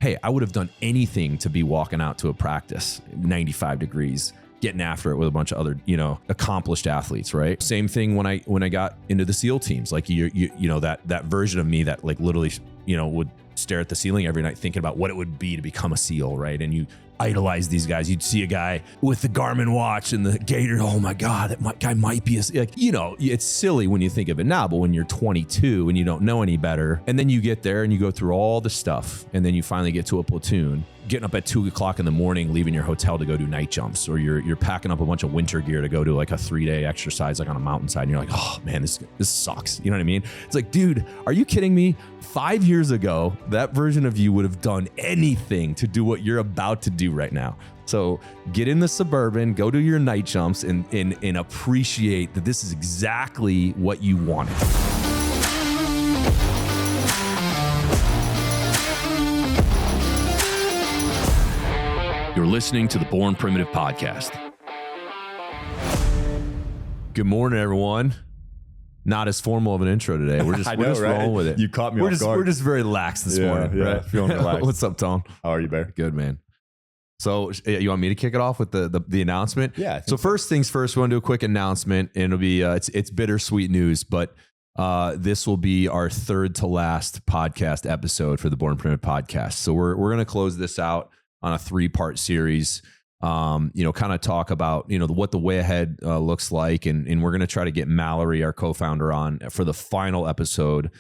hey, I would have done anything to be walking out to a practice, 95 degrees, getting after it with a bunch of other, accomplished athletes, right? Same thing when I got into the SEAL teams, like that version of me that like literally, would stare at the ceiling every night thinking about what it would be to become a SEAL, right? And you idolize these guys. You'd see a guy with the Garmin watch and the gator. Oh my God, that guy might be it's silly when you think of it now, but when you're 22 and you don't know any better, and then you get there and you go through all the stuff, and then you finally get to a platoon, getting up at 2:00 in the morning, leaving your hotel to go do night jumps, or you're packing up a bunch of winter gear to go to like a 3-day exercise, like on a mountainside. And you're like, oh man, this sucks. You know what I mean? It's like, dude, are you kidding me? 5 years ago, that version of you would have done anything to do what you're about to do right now. So get in the Suburban, go do your night jumps, and appreciate that this is exactly what you wanted. You're listening to the Born Primitive Podcast. Good morning, everyone. Not as formal of an intro today. We're just rolling with it. You caught me off guard. We're just very lax this morning. Yeah, right? feeling relaxed. What's up, Tone? How are you, Bear? Good, man. So you want me to kick it off with the announcement? Yeah. So first things first, we want to do a quick announcement, and it'll be it's bittersweet news, but this will be our third to last podcast episode for the Born Primitive Podcast. So we're going to close this out on a 3-part series. Kind of talk about, what the way ahead looks like. And we're going to try to get Mallory, our co-founder, on for the final episode,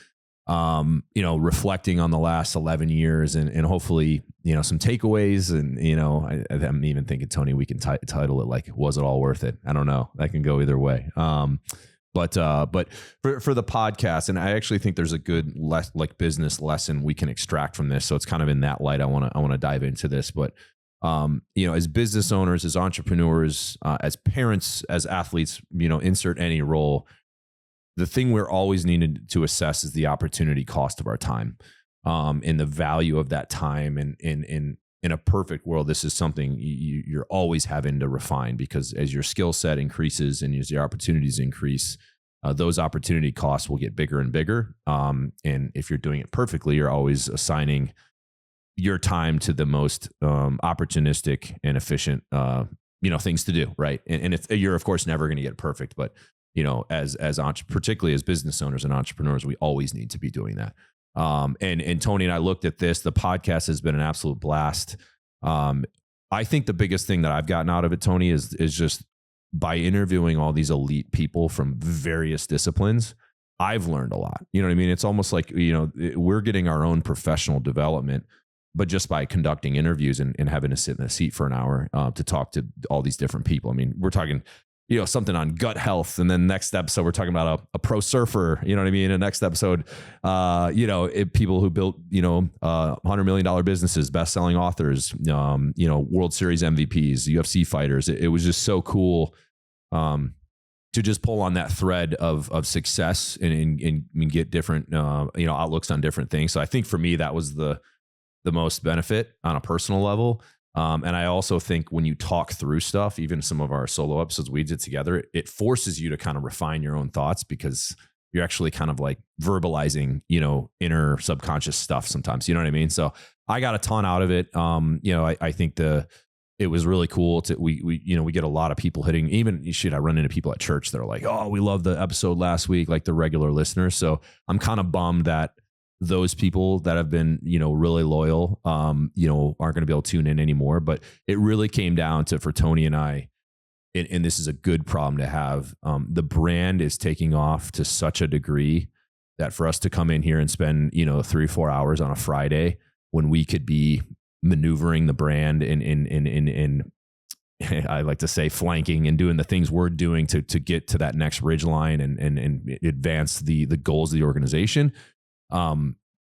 reflecting on the last 11 years and hopefully, some takeaways. And, I'm even thinking, Tony, we can title it like, was it all worth it? I don't know. That can go either way. But for the podcast, and I actually think there's a good business lesson we can extract from this. So it's kind of in that light. I want to dive into this, but as business owners, as entrepreneurs, as parents, as athletes, insert any role, the thing we're always needed to assess is the opportunity cost of our time, and the value of that time. And in a perfect world, this is something you're always having to refine, because as your skill set increases and as your opportunities increase, those opportunity costs will get bigger and bigger. And if you're doing it perfectly, you're always assigning your time to the most opportunistic and efficient, things to do, right? And you're of course never going to get it perfect, but particularly as business owners and entrepreneurs, we always need to be doing that. And Tony and I looked at this. The podcast has been an absolute blast. I think the biggest thing that I've gotten out of it, Tony, is just by interviewing all these elite people from various disciplines, I've learned a lot. You know what I mean? It's almost like, we're getting our own professional development, but just by conducting interviews and having to sit in a seat for an hour to talk to all these different people. I mean, we're talking, something on gut health. And then next episode, we're talking about a pro surfer, you know what I mean? And next episode, people who built, $100 million businesses, best-selling authors, World Series MVPs, UFC fighters. It was just so cool to just pull on that thread of success and get different, outlooks on different things. So I think for me, that was the most benefit on a personal level. And I also think when you talk through stuff, even some of our solo episodes we did together, it forces you to kind of refine your own thoughts, because you're actually kind of like verbalizing, inner subconscious stuff sometimes, you know what I mean? So I got a ton out of it. I think it was really cool we get a lot of people hitting, I run into people at church that are like, oh, we love the episode last week, like the regular listeners. So I'm kind of bummed that those people that have been, really loyal, aren't going to be able to tune in anymore. But it really came down to, for Tony and I, and this is a good problem to have, the brand is taking off to such a degree that for us to come in here and spend, 3-4 hours on a Friday when we could be maneuvering the brand and I like to say flanking and doing the things we're doing to get to that next ridgeline and advance the goals of the organization.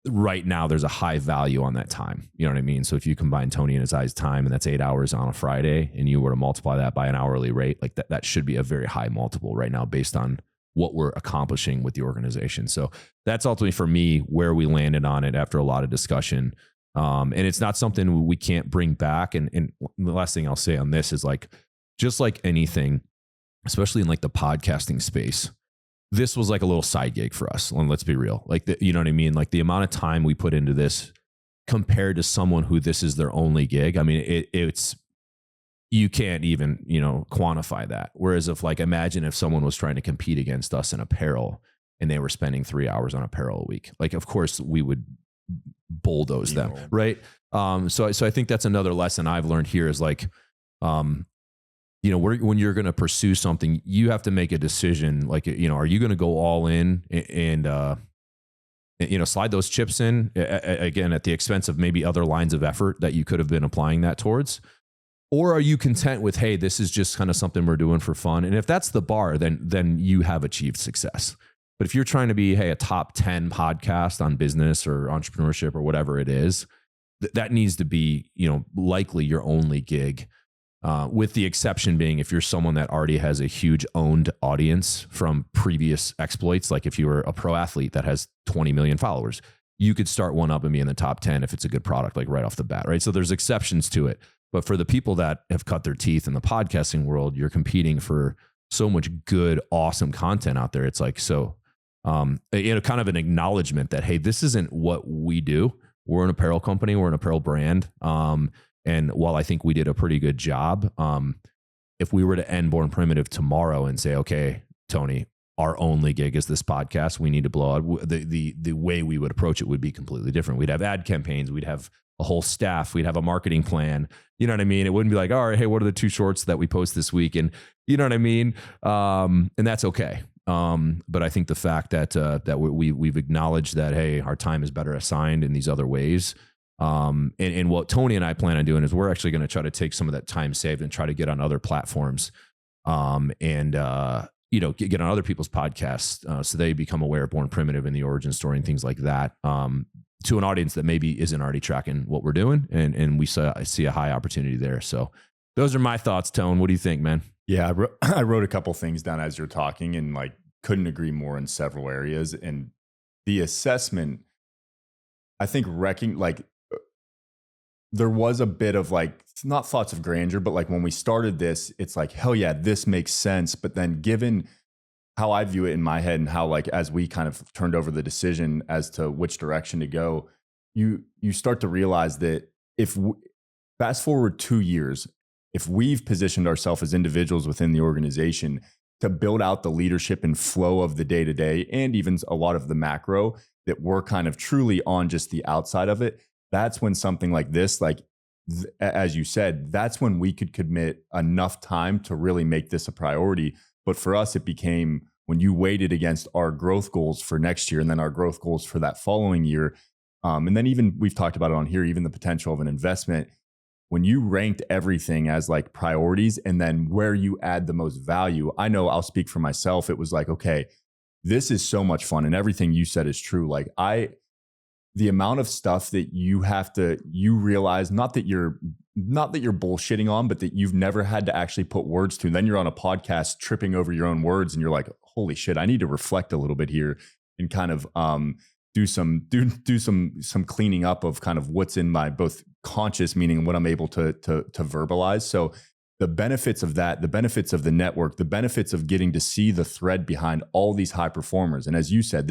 Right now there's a high value on that time. You know what I mean? So if you combine Tony and his eyes time, and that's 8 hours on a Friday, and you were to multiply that by an hourly rate, like that should be a very high multiple right now based on what we're accomplishing with the organization. So that's ultimately for me where we landed on it after a lot of discussion. And it's not something we can't bring back. And the last thing I'll say on this is just like anything, especially in like the podcasting space, this was like a little side gig for us. And let's be real. You know what I mean? Like the amount of time we put into this compared to someone who this is their only gig. I mean, it's, you can't even, quantify that. Whereas if like, imagine if someone was trying to compete against us in apparel and they were spending 3 hours on apparel a week, like, of course we would bulldoze them. Right. So I think that's another lesson I've learned here is like, when you're going to pursue something, you have to make a decision. Like, are you going to go all in and slide those chips in again, at the expense of maybe other lines of effort that you could have been applying that towards? Or are you content with, hey, this is just kind of something we're doing for fun? And if that's the bar, then you have achieved success. But if you're trying to be, hey, a top 10 podcast on business or entrepreneurship or whatever it is, that needs to be, likely your only gig. With the exception being if you're someone that already has a huge owned audience from previous exploits, like if you were a pro athlete that has 20 million followers, you could start one up and be in the top 10 if it's a good product, like right off the bat, right? So there's exceptions to it. But for the people that have cut their teeth in the podcasting world, you're competing for so much good, awesome content out there. It's like, so, kind of an acknowledgement that, hey, this isn't what we do. We're an apparel company. We're an apparel brand. And while I think we did a pretty good job, if we were to end Born Primitive tomorrow and say, okay, Tony, our only gig is this podcast, we need to blow out, the way we would approach it would be completely different. We'd have ad campaigns. We'd have a whole staff. We'd have a marketing plan. You know what I mean? It wouldn't be like, all right, hey, what are the 2 shorts that we post this week? And you know what I mean? And that's okay. But I think the fact that we've acknowledged that, hey, our time is better assigned in these other ways. And what Tony and I plan on doing is we're actually going to try to take some of that time saved and try to get on other platforms, get on other people's podcasts, so they become aware of Born Primitive and the origin story and things like that, to an audience that maybe isn't already tracking what we're doing. And we see a high opportunity there. So those are my thoughts, Tone. What do you think, man? Yeah, I wrote a couple things down as you're talking and like couldn't agree more in several areas. And the assessment, I think there was a bit of like, not thoughts of grandeur, but like when we started this, it's like, hell yeah, this makes sense. But then given how I view it in my head and how like, as we kind of turned over the decision as to which direction to go, you start to realize that fast forward 2 years, if we've positioned ourselves as individuals within the organization to build out the leadership and flow of the day-to-day and even a lot of the macro, that we're kind of truly on just the outside of it, that's when something like this, as you said, that's when we could commit enough time to really make this a priority. But for us, it became when you weighted against our growth goals for next year and then our growth goals for that following year. And then even we've talked about it on here, even the potential of an investment, when you ranked everything as like priorities and then where you add the most value, I know I'll speak for myself. It was like, okay, this is so much fun. And everything you said is true. Like the amount of stuff that you realize, not that you're bullshitting on, but that you've never had to actually put words to. And then you're on a podcast tripping over your own words and you're like, holy shit, I need to reflect a little bit here and kind of do some cleaning up of kind of what's in my both conscious, meaning what I'm able to verbalize. So the benefits of that, the benefits of the network, the benefits of getting to see the thread behind all these high performers. And as you said,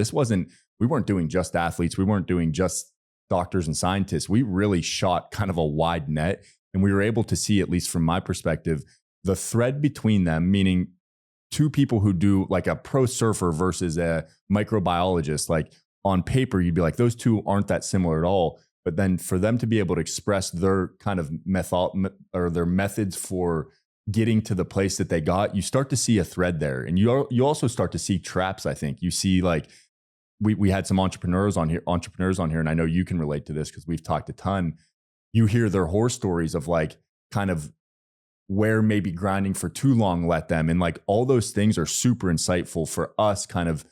we weren't doing just athletes. We weren't doing just doctors and scientists. We really shot kind of a wide net, and we were able to see, at least from my perspective, the thread between them, meaning 2 people who do like a pro surfer versus a microbiologist. Like on paper, you'd be like, those 2 aren't that similar at all. But then for them to be able to express their kind of their methods for getting to the place that they got, you start to see a thread there. And you also start to see traps, I think. You see like, we had some entrepreneurs on here, and I know you can relate to this because we've talked a ton. You hear their horror stories of like kind of where maybe grinding for too long let them, and like all those things are super insightful for us kind of,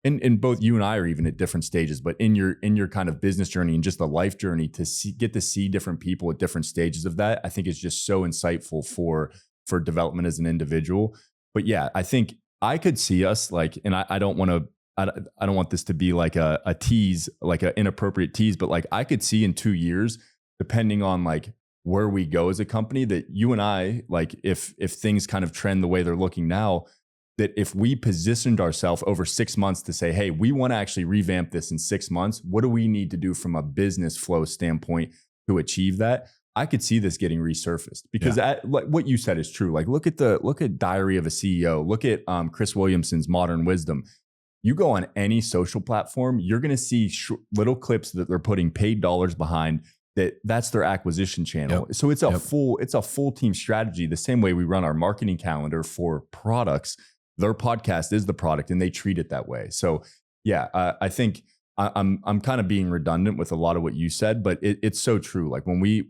and both you and I are even at different stages, but in your kind of business journey and just the life journey to get to see different people at different stages of that, I think is just so insightful for development as an individual. But yeah, I think I could see us like, and I don't want this to be like a tease, like an inappropriate tease, but like I could see in 2 years, depending on like where we go as a company, that you and I, like if things kind of trend the way they're looking now, that if we positioned ourselves over 6 months to say, hey, we want to actually revamp this in 6 months, what do we need to do from a business flow standpoint to achieve that? I could see this getting resurfaced because like what you said is true. Like look at Diary of a CEO, look at Chris Williamson's Modern Wisdom. You go on any social platform, you're going to see little clips that they're putting paid dollars behind. That's their acquisition channel. Yep. So it's a full team strategy. The same way we run our marketing calendar for products, their podcast is the product, and they treat it that way. So yeah, I think I'm kind of being redundant with a lot of what you said, but it's so true. Like when we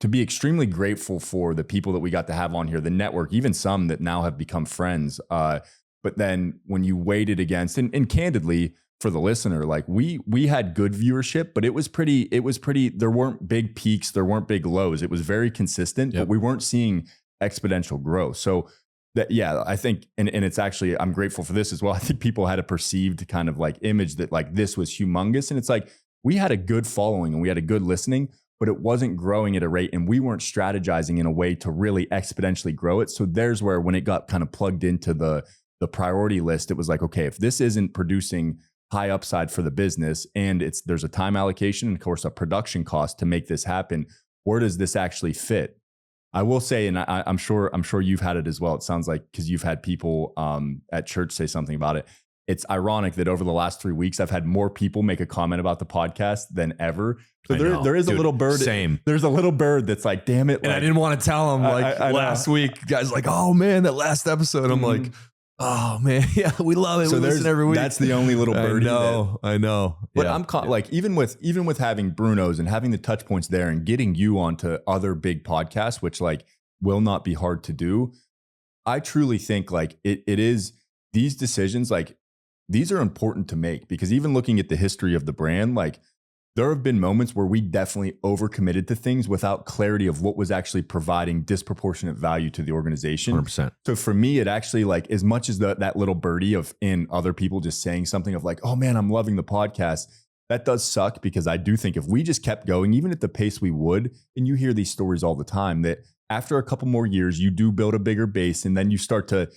to be extremely grateful for the people that we got to have on here, the network, even some that now have become friends. But then when you weighed it against, and candidly for the listener, like we had good viewership, but it was pretty, there weren't big peaks, there weren't big lows. It was very consistent, but we weren't seeing exponential growth. So that, yeah, I think, and it's actually, I'm grateful for this as well. I think people had a perceived kind of like image that like this was humongous. And it's like, we had a good following and we had a good listening, but it wasn't growing at a rate and we weren't strategizing in a way to really exponentially grow it. So there's where, when it got kind of plugged into the priority list, it was like, okay, if this isn't producing high upside for the business and there's a time allocation and of course a production cost to make this happen, where does this actually fit? I will say, and I'm sure you've had it as well. It sounds like, because you've had people at church say something about it. It's ironic that over the last 3 weeks, I've had more people make a comment about the podcast than ever. So there is a little bird. Same. There's a little bird that's like, damn it. And I didn't want to tell him I last week, guys like, oh man, that last episode. I'm like, oh man, yeah, we love it. So we listen every week. That's the only little birdie. I know. But I'm like, even with having Bruno's and having the touch points there and getting you onto other big podcasts, which like will not be hard to do. I truly think like it is these decisions, like these are important to make, because even looking at the history of the brand, like there have been moments where we definitely overcommitted to things without clarity of what was actually providing disproportionate value to the organization. 100%. So for me, it actually, like, as much as that little birdie in other people just saying something of like, oh man, I'm loving the podcast, that does suck, because I do think if we just kept going, even at the pace we would, and you hear these stories all the time, that after a couple more years, you do build a bigger base, and then you start to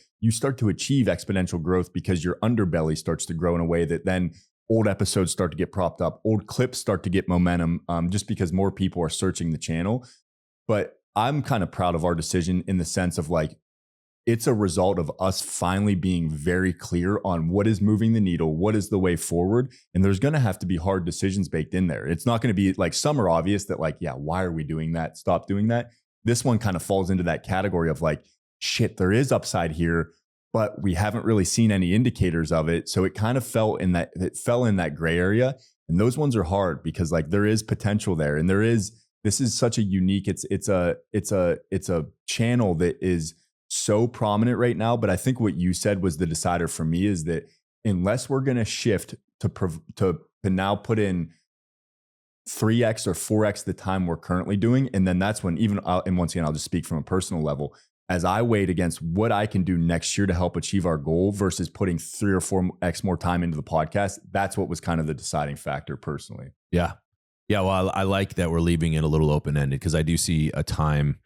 achieve exponential growth because your underbelly starts to grow in a way that then old episodes start to get propped up, old clips start to get momentum, just because more people are searching the channel. But I'm kind of proud of our decision in the sense of like, it's a result of us finally being very clear on what is moving the needle, what is the way forward. And there's going to have to be hard decisions baked in there. It's not going to be like, some are obvious that like, yeah, why are we doing that? Stop doing that. This one kind of falls into that category of like, shit, there is upside here, but we haven't really seen any indicators of it. So it kind of fell in that gray area. And those ones are hard because like there is potential there. And this is such a unique, it's a channel that is so prominent right now. But I think what you said was the decider for me, is that unless we're going to shift to now put in 3x or 4x the time we're currently doing. And then that's when and once again, I'll just speak from a personal level, as I weighed against what I can do next year to help achieve our goal versus putting 3 or 4x more time into the podcast. That's what was kind of the deciding factor personally. Yeah. Yeah. Well, I like that we're leaving it a little open-ended, because I do see a time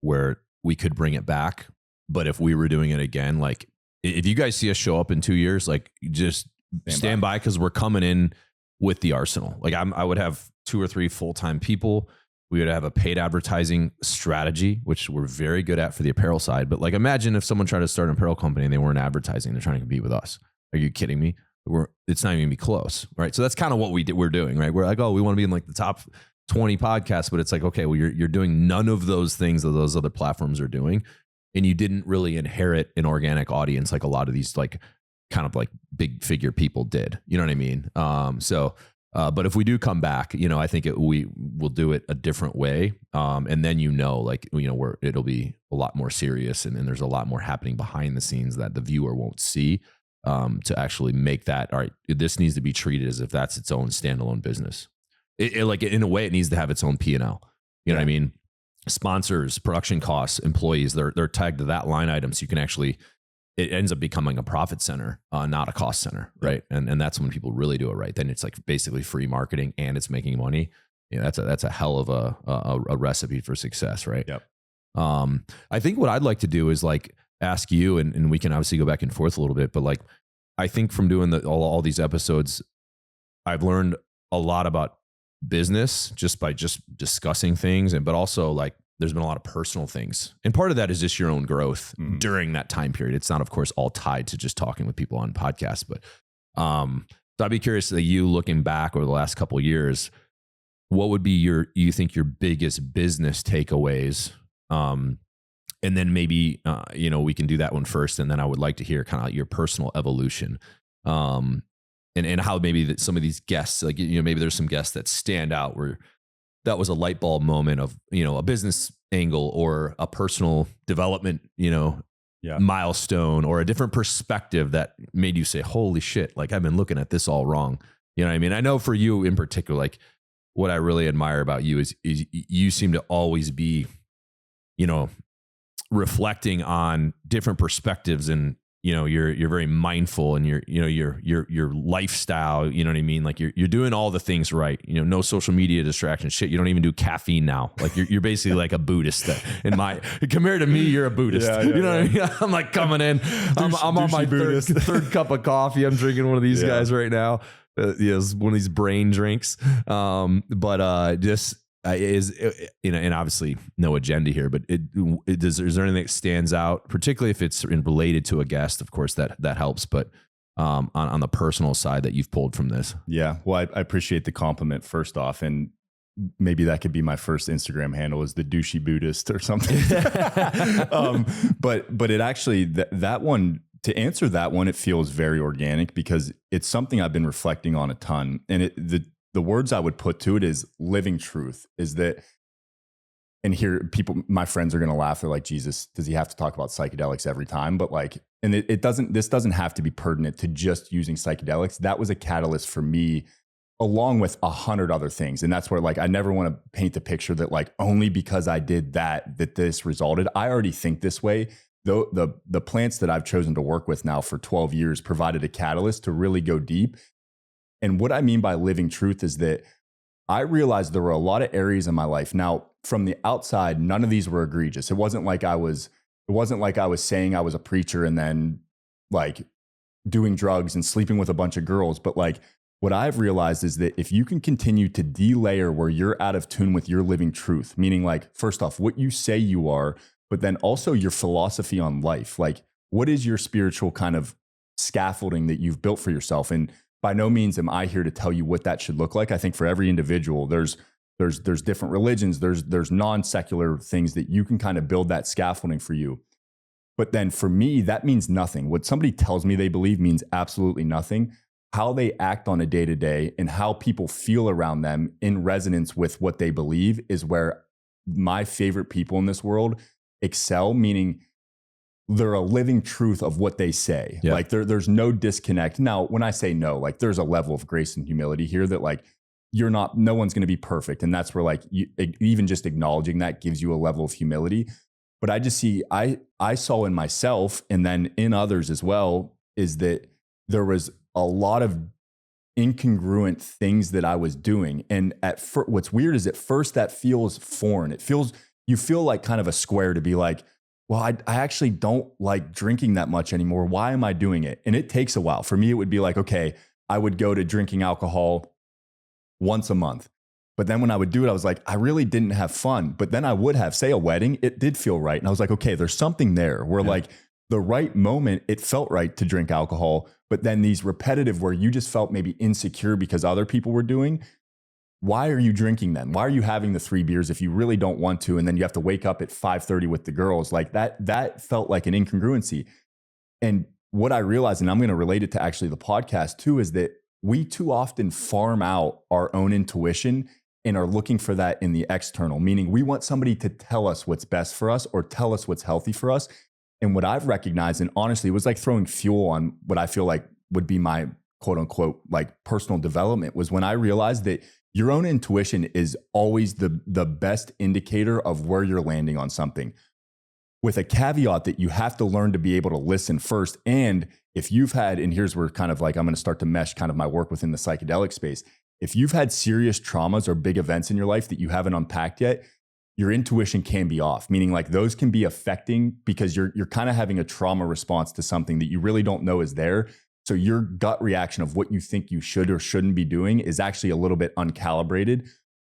where we could bring it back. But if we were doing it again, like if you guys see us show up in 2 years, like just stand by, because we're coming in with the arsenal. Like I would have 2 or 3 full-time people. We would have a paid advertising strategy, which we're very good at for the apparel side. But like, imagine if someone tried to start an apparel company and they weren't advertising, they're trying to compete with us. Are you kidding me? It's not even gonna be close, right? So that's kind of what we're doing, right? We're like, oh, we want to be in like the top 20 podcasts, but it's like, okay, well, you're doing none of those things that those other platforms are doing. And you didn't really inherit an organic audience like a lot of these like kind of like big figure people did. You know what I mean? But if we do come back, I think we will do it a different way. And then, where it'll be a lot more serious and there's a lot more happening behind the scenes that the viewer won't see, to actually make that, all right, this needs to be treated as if that's its own standalone business. Like in a way, it needs to have its own P&L. You know what I mean? Sponsors, production costs, employees, they're tagged to that line item. So you can actually, it ends up becoming a profit center, not a cost center. Right. And that's when people really do it right. Then it's like basically free marketing and it's making money. That's a hell of a recipe for success. Right. Yep. I think what I'd like to do is like ask you, and we can obviously go back and forth a little bit, but like, I think from doing all these episodes, I've learned a lot about business just by just discussing things. But also like, there's been a lot of personal things. And part of that is just your own growth during that time period. It's not, of course, all tied to just talking with people on podcasts, but, so I'd be curious that you looking back over the last couple of years, what would be you think your biggest business takeaways? And then maybe, we can do that one first. And then I would like to hear kind of your personal evolution. And how maybe that some of these guests, like, maybe there's some guests that stand out where that was a light bulb moment of, a business angle or a personal development, milestone or a different perspective that made you say, holy shit, like I've been looking at this all wrong. You know what I mean? I know for you in particular, like what I really admire about you is you seem to always be, reflecting on different perspectives, and you're very mindful, and your lifestyle, you know what I mean? Like you're doing all the things right, no social media distraction shit. You don't even do caffeine now. Like you're basically like a Buddhist compared to me, you're a Buddhist. What I mean? I'm like coming in, I'm on my third cup of coffee. I'm drinking one of these guys right now. It's one of these brain drinks. And obviously no agenda here, but is there anything that stands out, particularly if it's related to a guest? Of course, that helps, but on the personal side that you've pulled from this. Yeah, well, I appreciate the compliment first off, and maybe that could be my first Instagram handle, is the douchey Buddhist or something. But it actually that one. To answer that one, it feels very organic because it's something I've been reflecting on a ton, and the words I would put to it is living truth. Is that, and here my friends are going to laugh. They're like, Jesus, does he have to talk about psychedelics every time? But like, and this doesn't have to be pertinent to just using psychedelics. That was a catalyst for me, along with 100 other things. And that's where like, I never want to paint the picture that like, only because I did that this resulted. I already think this way. Though the plants that I've chosen to work with now for 12 years provided a catalyst to really go deep. And what I mean by living truth is that I realized there were a lot of areas in my life. Now, from the outside, none of these were egregious. It wasn't like I was saying I was a preacher and then like doing drugs and sleeping with a bunch of girls. But like what I've realized is that if you can continue to delayer where you're out of tune with your living truth, meaning like, first off, what you say you are, but then also your philosophy on life. Like, what is your spiritual kind of scaffolding that you've built for yourself? And by no means am I here to tell you what that should look like. I think for every individual, there's different religions, there's non-secular things that you can kind of build that scaffolding for you. But then for me, that means nothing. What somebody tells me they believe means absolutely nothing. How they act on a day-to-day and how people feel around them in resonance with what they believe is where my favorite people in this world excel, meaning they're a living truth of what they say. Yeah. Like there's no disconnect. Now, when I say no, like there's a level of grace and humility here that like no one's going to be perfect. And that's where like even just acknowledging that gives you a level of humility. But I just see, I saw in myself and then in others as well, is that there was a lot of incongruent things that I was doing. And what's weird is at first that feels foreign. You feel like kind of a square to be like, well, I actually don't like drinking that much anymore. Why am I doing it? And it takes a while. For me, it would be like, okay, I would go to drinking alcohol once a month. But then when I would do it, I was like, I really didn't have fun. But then I would have, say, a wedding, it did feel right. And I was like, okay, there's something there where like the right moment, it felt right to drink alcohol. But then these repetitive where you just felt maybe insecure because other people were doing. Why are you drinking then? Why are you having the 3 beers if you really don't want to? And then you have to wake up at 5:30 with the girls. Like that felt like an incongruency. And what I realized, and I'm going to relate it to actually the podcast too, is that we too often farm out our own intuition and are looking for that in the external, meaning we want somebody to tell us what's best for us or tell us what's healthy for us. And what I've recognized, and honestly, it was like throwing fuel on what I feel like would be my quote unquote, like personal development, was when I realized that your own intuition is always the best indicator of where you're landing on something, with a caveat that you have to learn to be able to listen first. And if you've had, and here's where kind of like, I'm going to start to mesh kind of my work within the psychedelic space. If you've had serious traumas or big events in your life that you haven't unpacked yet, your intuition can be off, meaning like those can be affecting because you're kind of having a trauma response to something that you really don't know is there. So your gut reaction of what you think you should or shouldn't be doing is actually a little bit uncalibrated.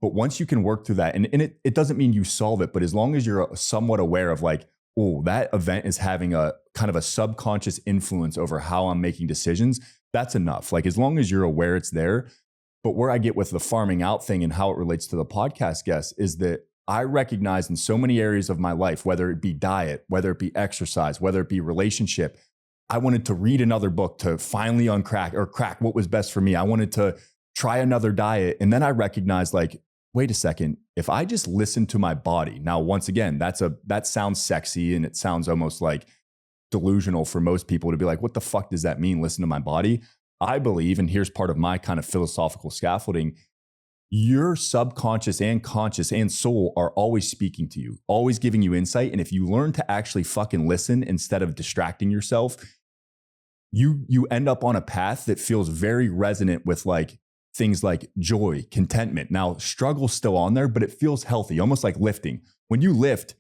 But once you can work through that, and it doesn't mean you solve it, but as long as you're somewhat aware of like, oh, that event is having a kind of a subconscious influence over how I'm making decisions, that's enough. Like as long as you're aware it's there. But where I get with the farming out thing and how it relates to the podcast guest is that I recognize in so many areas of my life, whether it be diet, whether it be exercise, whether it be relationship, I wanted to read another book to finally crack what was best for me. I wanted to try another diet. And then I recognized like, wait a second, if I just listen to my body, now, once again, that sounds sexy and it sounds almost like delusional for most people to be like, what the fuck does that mean? Listen to my body. I believe, and here's part of my kind of philosophical scaffolding, your subconscious and conscious and soul are always speaking to you, always giving you insight. And if you learn to actually fucking listen instead of distracting yourself, you end up on a path that feels very resonant with like things like joy, contentment. Now, struggle's still on there, but it feels healthy, almost like lifting. When you lift,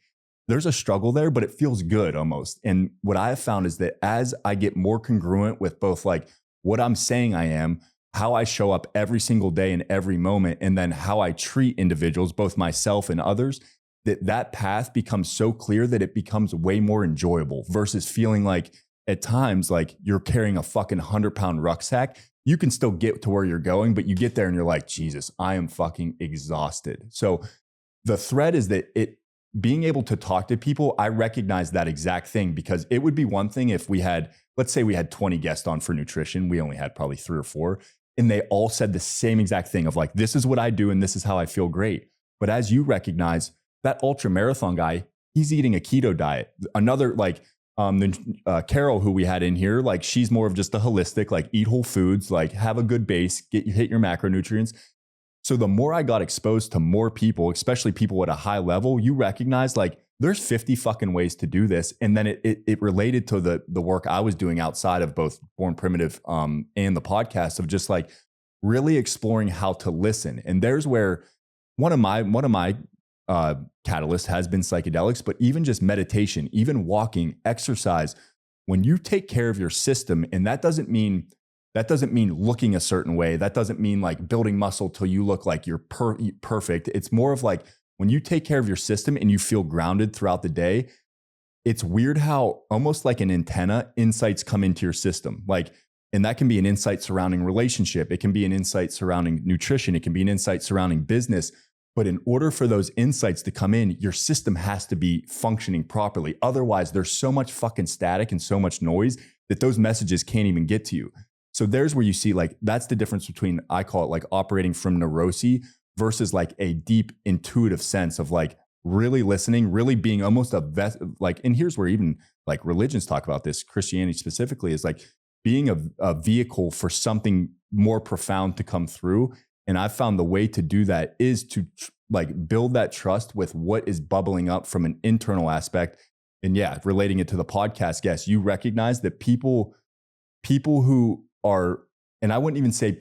there's a struggle there, but it feels good almost. And what I have found is that as I get more congruent with both like what I'm saying I am, how I show up every single day in every moment, and then how I treat individuals, both myself and others, that path becomes so clear that it becomes way more enjoyable versus feeling like at times like you're carrying a fucking 100-pound rucksack. You can still get to where you're going, but you get there and you're like, Jesus, I am fucking exhausted. So the thread is that being able to talk to people, I recognize that exact thing, because it would be one thing if we had, let's say we had 20 guests on for nutrition. We only had probably 3 or 4. And they all said the same exact thing of like, this is what I do and this is how I feel great. But as you recognize, that ultra marathon guy, he's eating a keto diet. Another like Carol, who we had in here, like she's more of just a holistic, like eat whole foods, like have a good base, hit your macronutrients. So the more I got exposed to more people, especially people at a high level, you recognize like there's 50 fucking ways to do this. And then it related to the work I was doing outside of both Born Primitive and the podcast of just like really exploring how to listen. And there's where one of my catalysts has been psychedelics, but even just meditation, even walking, exercise. When you take care of your system, and that doesn't mean looking a certain way. That doesn't mean like building muscle till you look like you're perfect. It's more of like when you take care of your system and you feel grounded throughout the day, it's weird how almost like an antenna, insights come into your system. Like, and that can be an insight surrounding relationship. It can be an insight surrounding nutrition. It can be an insight surrounding business. But in order for those insights to come in, your system has to be functioning properly. Otherwise, there's so much fucking static and so much noise that those messages can't even get to you. So there's where you see like, that's the difference between, I call it like operating from neurosis versus like a deep intuitive sense of like really listening, really being almost like, and here's where even like religions talk about this, Christianity specifically, is like being a vehicle for something more profound to come through. And I've found the way to do that is to like build that trust with what is bubbling up from an internal aspect. And yeah, relating it to the podcast guest, you recognize that people who are, and I wouldn't even say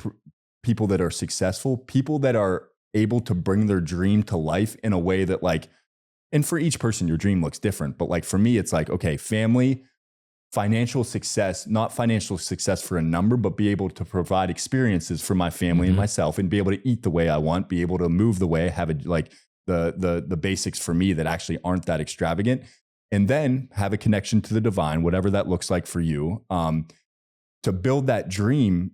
people that are successful, people that are able to bring their dream to life in a way that like, and for each person, your dream looks different. But like for me, it's like, okay, family, financial success, not financial success for a number, but be able to provide experiences for my family and myself, and be able to eat the way I want, be able to move the way I have it, like the basics for me that actually aren't that extravagant, and then have a connection to the divine, whatever that looks like for you. To build that dream,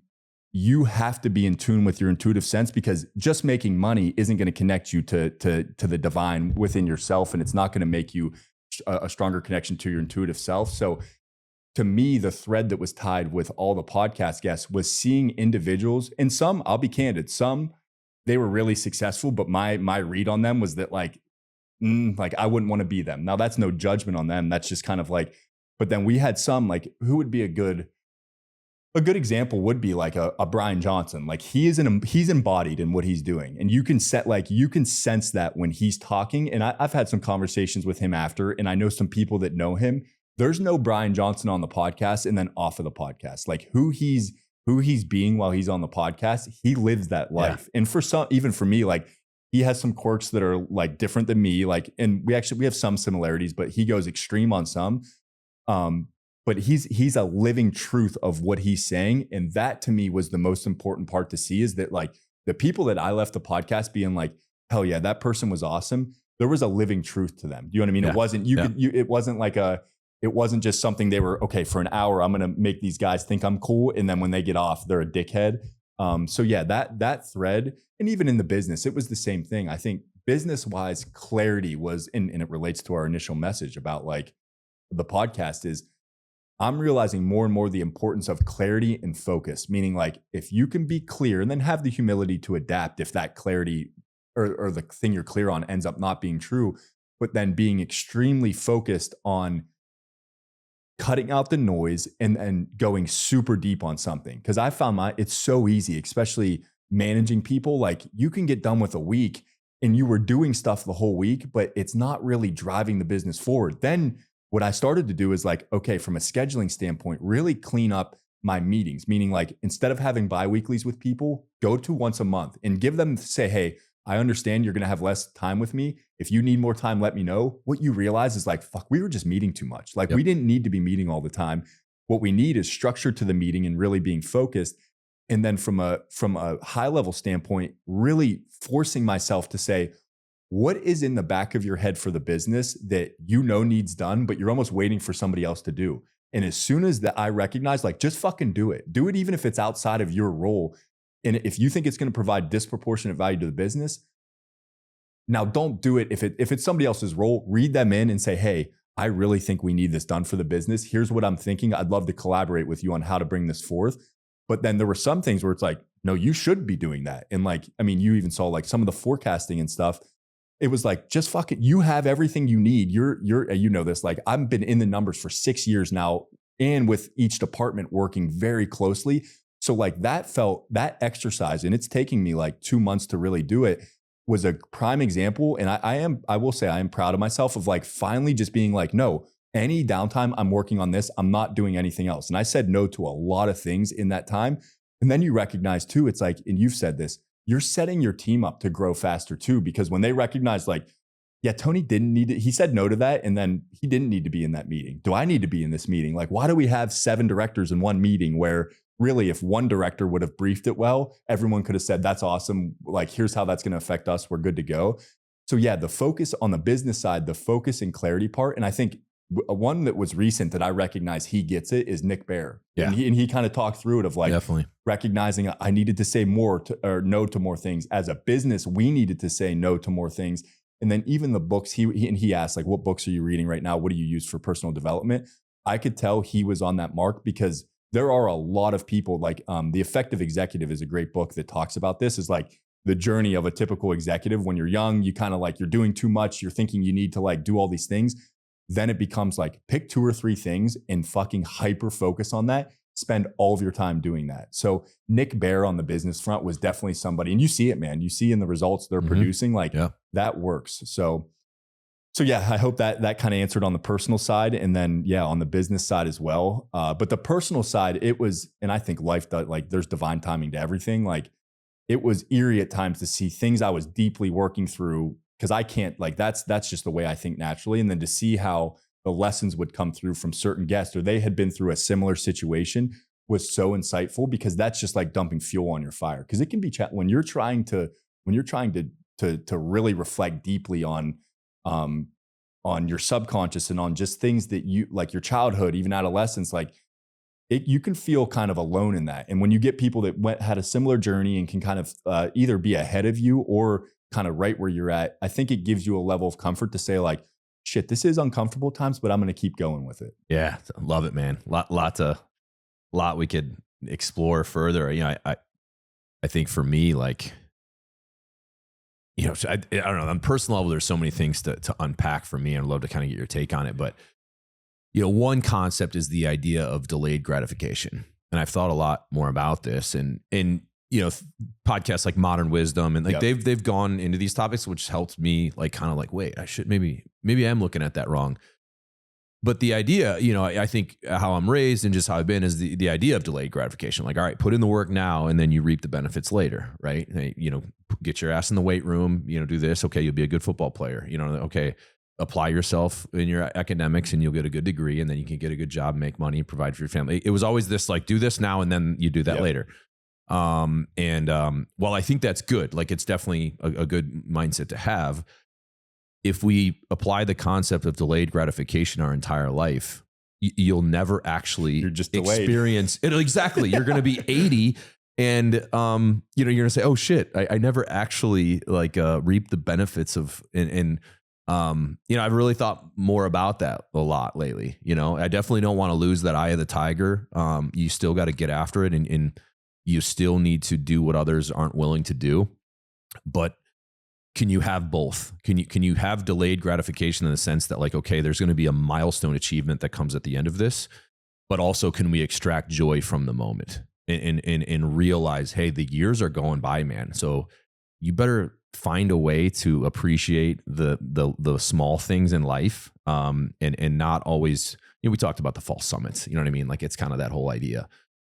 you have to be in tune with your intuitive sense, because just making money isn't going to connect you to the divine within yourself. And it's not going to make you a stronger connection to your intuitive self. So to me, the thread that was tied with all the podcast guests was seeing individuals, and some, I'll be candid, some, they were really successful, but my read on them was that like I wouldn't want to be them. Now that's no judgment on them. That's just kind of like, but then we had some like, who would be a good example would be like a Brian Johnson. Like he's embodied in what he's doing. And you can sense that when he's talking. And I've had some conversations with him after, and I know some people that know him. There's no Brian Johnson on the podcast and then off of the podcast. Like who he's being while he's on the podcast, he lives that life. Yeah. And for some, even for me, like he has some quirks that are like different than me. Like, and we have some similarities, but he goes extreme on some. But he's a living truth of what he's saying. And that to me was the most important part to see, is that like the people that I left the podcast being like, hell yeah, that person was awesome. There was a living truth to them. You know what I mean? Yeah. It wasn't, it wasn't like it wasn't just something they were, okay, for an hour, I'm going to make these guys think I'm cool. And then when they get off, they're a dickhead. So yeah, that thread, and even in the business, it was the same thing. I think business wise, clarity was, and it relates to our initial message about like the podcast, is I'm realizing more and more the importance of clarity and focus, meaning like if you can be clear and then have the humility to adapt if that clarity or the thing you're clear on ends up not being true, but then being extremely focused on cutting out the noise and going super deep on something. Because I found it's so easy, especially managing people. Like you can get done with a week and you were doing stuff the whole week, but it's not really driving the business forward. Then what I started to do is like, okay, from a scheduling standpoint, really clean up my meetings, meaning like instead of having biweeklies with people, go to once a month and give them, say, hey, I understand you're going to have less time with me. If you need more time, let me know. What you realize is like, fuck, we were just meeting too much. Like we didn't need to be meeting all the time. What we need is structure to the meeting and really being focused. And then from a high level standpoint, really forcing myself to say, what is in the back of your head for the business that you know needs done, but you're almost waiting for somebody else to do? And as soon as that I recognize, like, just fucking do it. Do it even if it's outside of your role. And if you think it's going to provide disproportionate value to the business, now don't do it. If it's somebody else's role, read them in and say, hey, I really think we need this done for the business. Here's what I'm thinking. I'd love to collaborate with you on how to bring this forth. But then there were some things where it's like, no, you should be doing that. And like, I mean, you even saw like some of the forecasting and stuff. It was like, just fuck it. You have everything you need. You know this, like I've been in the numbers for 6 years now and with each department working very closely. So like that exercise, and it's taking me like 2 months to really do it, was a prime example. And I will say I am proud of myself of like finally just being like, no, any downtime I'm working on this, I'm not doing anything else. And I said no to a lot of things in that time. And then you recognize too, it's like, and you've said this, you're setting your team up to grow faster too, because when they recognize like, yeah, Tony didn't need it. He said no to that. And then he didn't need to be in that meeting. Do I need to be in this meeting? Like, why do we have 7 directors in one meeting where really if one director would have briefed it well, everyone could have said, that's awesome. Like, here's how that's going to affect us. We're good to go. So yeah, the focus on the business side, the focus and clarity part. And I think one that was recent that I recognize he gets it is Nick Bear. Yeah. And he kind of talked through it of like, definitely recognizing I needed to say more or no to more things. As a business, we needed to say no to more things. And then even the books, he asked like, what books are you reading right now? What do you use for personal development? I could tell he was on that mark, because there are a lot of people like The Effective Executive is a great book that talks about this, is like the journey of a typical executive. When you're young, you kind of like, you're doing too much. You're thinking you need to like do all these things. Then it becomes like, pick 2 or 3 things and fucking hyper focus on that. Spend all of your time doing that. So Nick Bear on the business front was definitely somebody, and you see it, man. You see in the results they're producing, like that works. So yeah, I hope that kind of answered on the personal side, and then yeah, on the business side as well. But the personal side, it was, and I think life does, like there's divine timing to everything. Like it was eerie at times to see things I was deeply working through, because I can't, like that's just the way I think naturally, and then to see how the lessons would come through from certain guests, or they had been through a similar situation, was so insightful, because that's just like dumping fuel on your fire. Because it can be when you're trying to really reflect deeply on your subconscious and on just things that you like, your childhood, even adolescence, like you can feel kind of alone in that. And when you get people that had a similar journey and can kind of either be ahead of you or kind of right where you're at, I think it gives you a level of comfort to say like, shit, this is uncomfortable at times, but I'm going to keep going with it. Yeah. Love it, man. Lot we could explore further. You know, I think for me, like, you know, I don't know, on a personal level, there's so many things to unpack for me, and I'd love to kind of get your take on it. But, you know, one concept is the idea of delayed gratification. And I've thought a lot more about this, and you know, podcasts like Modern Wisdom, and like they've gone into these topics, which helped me like kind of like, wait, I should maybe I'm looking at that wrong. But the idea, you know, I think how I'm raised and just how I've been is the idea of delayed gratification. Like, all right, put in the work now and then you reap the benefits later, right? Hey, you know, get your ass in the weight room, you know, do this. Okay, you'll be a good football player. You know, okay, apply yourself in your academics and you'll get a good degree and then you can get a good job, make money, provide for your family. It was always this like, do this now and then you do that later. While I think that's good, like it's definitely a good mindset to have, if we apply the concept of delayed gratification our entire life, you'll never actually You're just delayed. experience it. Exactly. You're going to be 80 and, you know, you're going to say, oh shit, I never actually like, reap the benefits of, you know, I've really thought more about that a lot lately. You know, I definitely don't want to lose that eye of the tiger. You still got to get after it and you still need to do what others aren't willing to do. But can you have both? Can you have delayed gratification in the sense that like, okay, there's going to be a milestone achievement that comes at the end of this, but also can we extract joy from the moment and realize, hey, the years are going by, man. So you better find a way to appreciate the small things in life, and not always, you know, we talked about the false summits, you know what I mean? Like it's kind of that whole idea.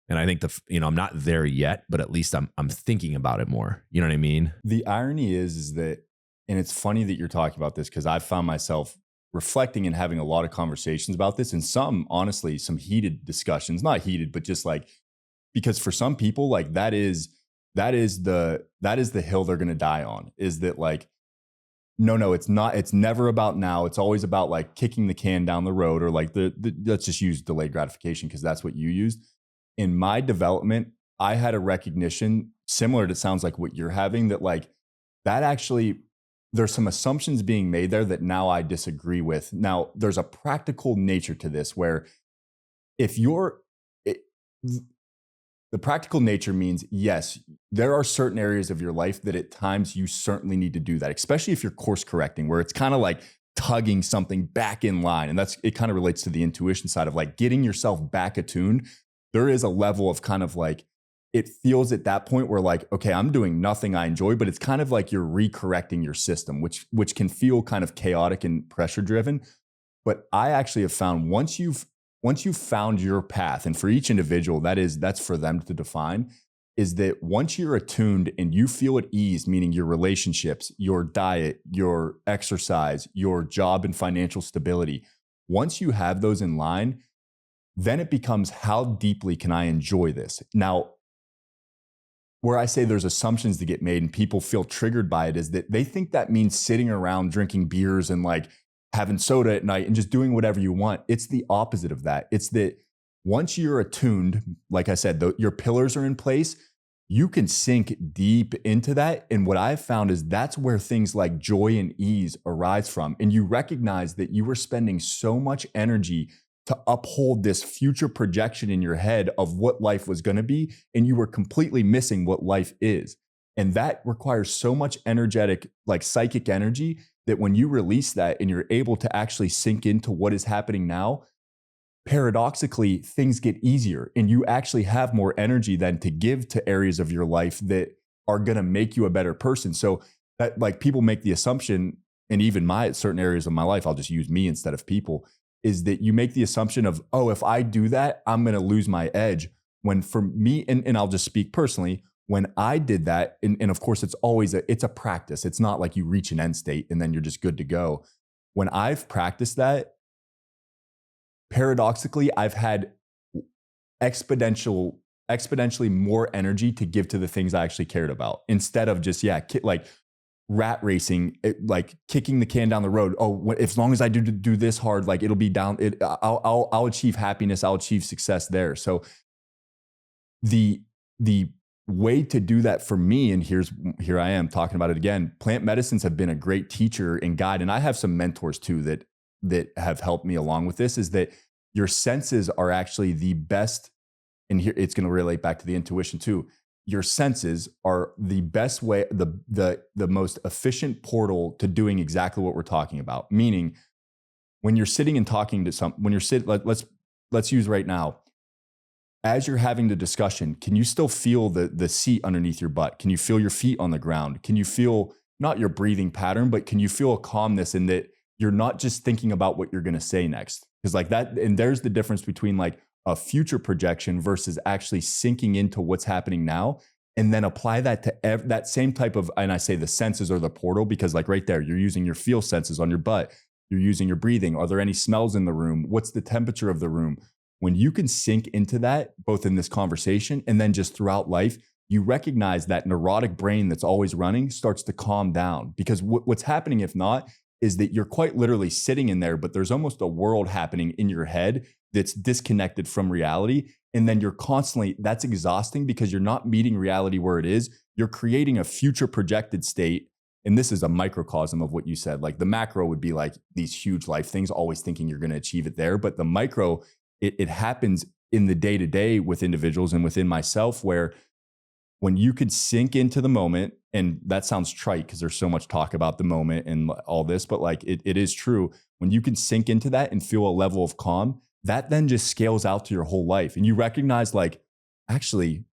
And I think you know, I'm not there yet, but at least I'm thinking about it more. You know what I mean? The irony is that, and it's funny that you're talking about this because I've found myself reflecting and having a lot of conversations about this, and some, honestly, some heated discussions, not heated, but just like, because for some people, like that is the hill they're going to die on, is that like, no, it's not. It's never about now. It's always about like kicking the can down the road, or like let's just use delayed gratification because that's what you used. In my development, I had a recognition similar to, sounds like what you're having, that like that actually, there's some assumptions being made there that now I disagree with. Now there's a practical nature to this where if the practical nature means, yes, there are certain areas of your life that at times you certainly need to do that, especially if you're course correcting, where it's kind of like tugging something back in line. And it kind of relates to the intuition side of like getting yourself back attuned. There is a level of kind of like, it feels at that point where like, okay, I'm doing nothing I enjoy, but it's kind of like you're recorrecting your system, which can feel kind of chaotic and pressure driven. But I actually have found once you've found your path, and for each individual, that's for them to define, is that once you're attuned and you feel at ease, meaning your relationships, your diet, your exercise, your job and financial stability, once you have those in line, then it becomes, how deeply can I enjoy this? Now, where I say there's assumptions that get made and people feel triggered by it is that they think that means sitting around drinking beers and like having soda at night and just doing whatever you want. It's the opposite of that. It's that once you're attuned, like I said, your pillars are in place, you can sink deep into that. And what I've found is that's where things like joy and ease arise from. And you recognize that you were spending so much energy to uphold this future projection in your head of what life was going to be, and you were completely missing what life is. And that requires so much energetic, like psychic energy, that when you release that and you're able to actually sink into what is happening now, paradoxically, things get easier and you actually have more energy then to give to areas of your life that are going to make you a better person. So that, like, people make the assumption, and even certain areas of my life, I'll just use me instead of people, is that you make the assumption of, oh, if I do that, I'm going to lose my edge. When for me, and I'll just speak personally, when I did that, and of course it's a practice. It's not like you reach an end state and then you're just good to go. When I've practiced that, paradoxically, I've had exponentially more energy to give to the things I actually cared about, instead of just, like rat racing, like kicking the can down the road. Oh, as long as I do this hard, like it'll be down. I'll achieve happiness. I'll achieve success there. So the way to do that for me, and here I am talking about it again. Plant medicines have been a great teacher and guide, and I have some mentors too that have helped me along with this. Is that your senses are actually the best, and here it's going to relate back to the intuition too. Your senses are the best way, the most efficient portal to doing exactly what we're talking about. Meaning, when you're sitting and talking to let's use right now, as you're having the discussion, can you still feel the seat underneath your butt? Can you feel your feet on the ground? Can you feel not your breathing pattern, but can you feel a calmness in that you're not just thinking about what you're going to say next. Because like that, and there's the difference between like a future projection versus actually sinking into what's happening now, and then apply that to that same type of, and I say the senses or the portal, because like right there, you're using your feel senses on your butt. You're using your breathing. Are there any smells in the room? What's the temperature of the room? When you can sink into that, both in this conversation and then just throughout life, you recognize that neurotic brain that's always running starts to calm down. Because what's happening, if not, is that you're quite literally sitting in there, but there's almost a world happening in your head that's disconnected from reality. And then you're constantly, that's exhausting because you're not meeting reality where it is. You're creating a future projected state. And this is a microcosm of what you said. Like the macro would be like these huge life things, always thinking you're going to achieve it there. But the micro, it happens in the day to day with individuals and within myself, where when you could sink into the moment, and that sounds trite because there's so much talk about the moment and all this, but like it is true. When you can sink into that and feel a level of calm, that then just scales out to your whole life. And you recognize like, actually,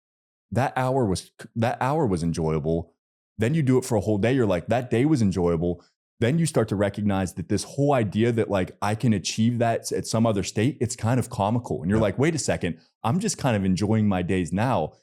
that hour was enjoyable. Then you do it for a whole day. You're like, that day was enjoyable. Then you start to recognize that this whole idea that like I can achieve that at some other state, it's kind of comical. And you're like, wait a second, I'm just kind of enjoying my days now.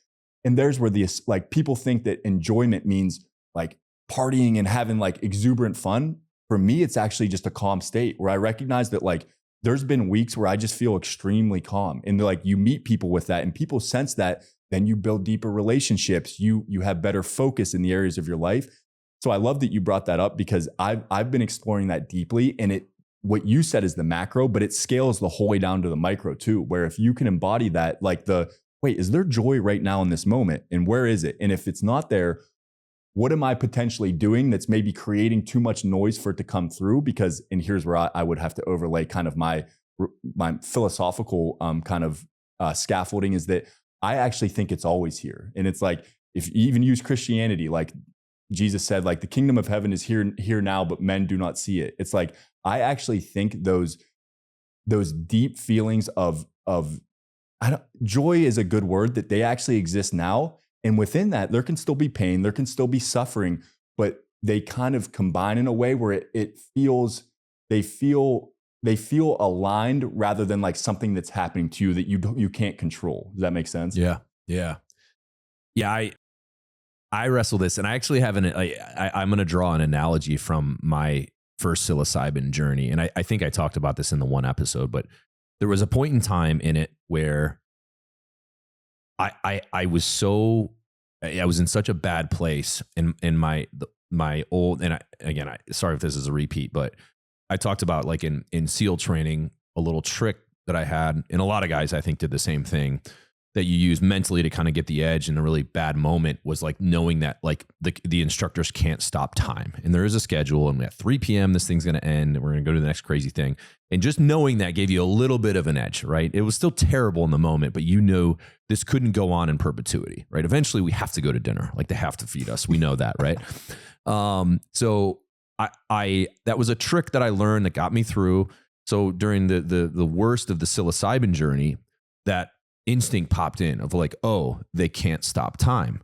And there's where the like people think that enjoyment means like partying and having like exuberant fun. For me, it's actually just a calm state where I recognize that like there's been weeks where I just feel extremely calm. And like you meet people with that and people sense that, then you build deeper relationships. You have better focus in the areas of your life. So I love that you brought that up because I've been exploring that deeply, and what you said is the macro, but it scales the whole way down to the micro too, where if you can embody that, like wait, is there joy right now in this moment? And where is it? And if it's not there, what am I potentially doing that's maybe creating too much noise for it to come through? Because, and here's where I would have to overlay kind of my philosophical kind of scaffolding, is that I actually think it's always here. And it's like, if you even use Christianity, like Jesus said, like the kingdom of heaven is here now, but men do not see it. It's like, I actually think those deep feelings of joy is a good word, that they actually exist now. And within that, there can still be pain, there can still be suffering, but they kind of combine in a way where they feel aligned rather than like something that's happening to you that you can't control. Does that make sense? Yeah. I wrestle this, and I actually have I'm going to draw an analogy from my first psilocybin journey. And I think I talked about this in the one episode, but there was a point in time in it where I was in such a bad place in my old, and sorry if this is a repeat, but I talked about like in SEAL training, a little trick that I had, and a lot of guys I think did the same thing, that you use mentally to kind of get the edge in a really bad moment, was like knowing that like the instructors can't stop time, and there is a schedule, and at 3 p.m. this thing's going to end, and we're going to go to the next crazy thing. And just knowing that gave you a little bit of an edge, right? It was still terrible in the moment, but you know this couldn't go on in perpetuity, right? Eventually we have to go to dinner. Like they have to feed us. We know that, right? So that was a trick that I learned that got me through. So during the worst of the psilocybin journey, that instinct popped in of like, oh, they can't stop time.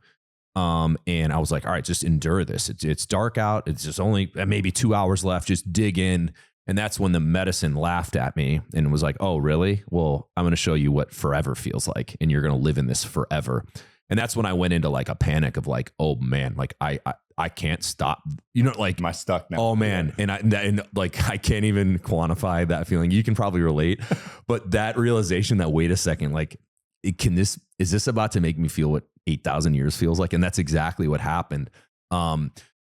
And I was like, all right, just endure this. It's dark out. It's just only maybe 2 hours left. Just dig in. And that's when the medicine laughed at me and was like, oh, really? Well, I'm going to show you what forever feels like, and you're going to live in this forever. And that's when I went into like a panic of like, oh man, like I can't stop, like am I stuck now? Oh man. And like, I can't even quantify that feeling. You can probably relate, but that realization that, wait a second, like is this about to make me feel what 8,000 years feels like? And that's exactly what happened.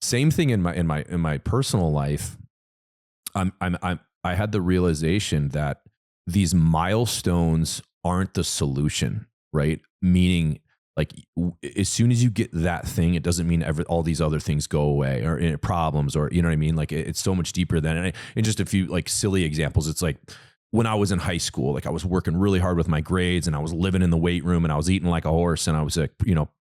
Same thing in my personal life. I had the realization that these milestones aren't the solution, right? Meaning, like, as soon as you get that thing, it doesn't mean all these other things go away, or problems, or you know what I mean? Like it's so much deeper than. And just a few like silly examples. It's like when I was in high school, like I was working really hard with my grades, and I was living in the weight room, and I was eating like a horse, and I was like,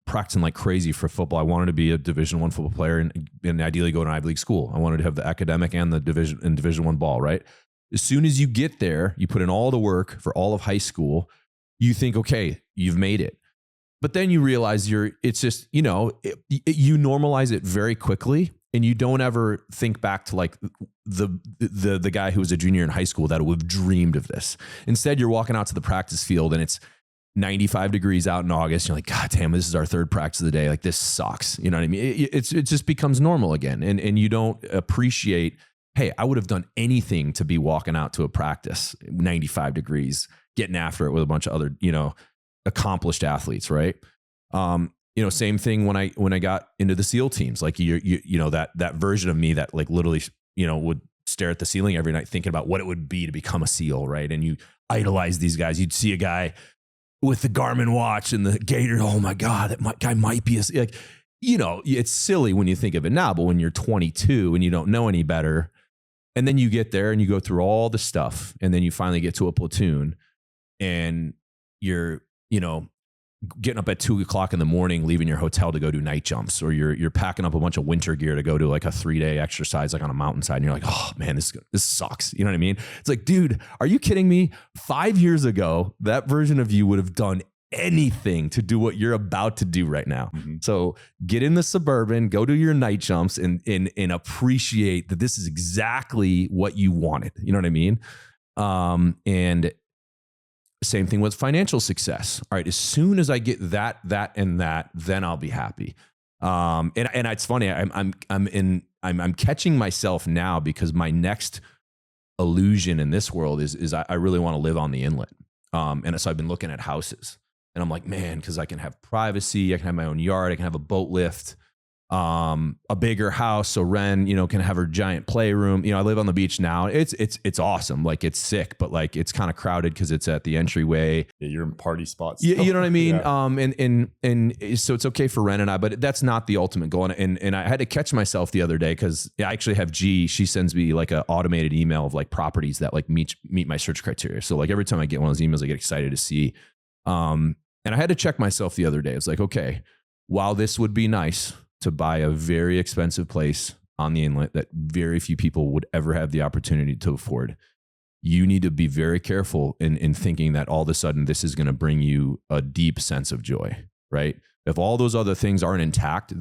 practicing like crazy for football. I wanted to be a Division I football player and ideally go to an Ivy League school. I wanted to have the academic and the Division I ball, right? As soon as you get there, you put in all the work for all of high school, you think, okay, you've made it. But then you realize it's just, you normalize it very quickly. and you don't ever think back to like the guy who was a junior in high school that would have dreamed of this. Instead, you're walking out to the practice field and it's 95 degrees out in August. You're like, God damn, this is our third practice of the day. Like, this sucks. You know what I mean? It just becomes normal again. And you don't appreciate, hey, I would have done anything to be walking out to a practice, 95 degrees, getting after it with a bunch of other, you know, accomplished athletes. Right. You know, same thing when I got into the SEAL teams, like you know, that version of me that like literally, you know, would stare at the ceiling every night thinking about what it would be to become a SEAL. Right. And you idolize these guys. You'd see a guy with the Garmin watch and the gator. Oh my God, that guy might be like, you know, it's silly when you think of it now, but when you're 22 and you don't know any better, and then you get there and you go through all the stuff, and then you finally get to a platoon and you're, you know, getting up at 2:00 in the morning, leaving your hotel to go do night jumps, or you're packing up a bunch of winter gear to go to like a 3-day exercise, like on a mountainside. And you're like, oh man, this sucks. You know what I mean? It's like, dude, are you kidding me? 5 years ago, that version of you would have done anything to do what you're about to do right now. Mm-hmm. So get in the Suburban, go do your night jumps, and appreciate that this is exactly what you wanted. You know what I mean? And same thing with financial success. All right, as soon as I get that, and that, then I'll be happy. And it's funny. I'm catching myself now because my next illusion in this world is I really want to live on the inlet. And so I've been looking at houses, and I'm like, man, because I can have privacy, I can have my own yard, I can have a boat lift, a bigger house. So Ren, you know, can have her giant playroom. You know, I live on the beach now. It's awesome. Like, it's sick, but like, it's kind of crowded because it's at the entryway. Yeah, you're in party spots. You know what I mean? Yeah. And so it's okay for Ren and I, but that's not the ultimate goal. And I had to catch myself the other day because I actually have she sends me like an automated email of like properties that like meet my search criteria. So like every time I get one of those emails, I get excited to see. And I had to check myself the other day. It's like, okay, while this would be nice to buy a very expensive place on the inlet that very few people would ever have the opportunity to afford, you need to be very careful in thinking that all of a sudden this is going to bring you a deep sense of joy, right? If all those other things aren't intact,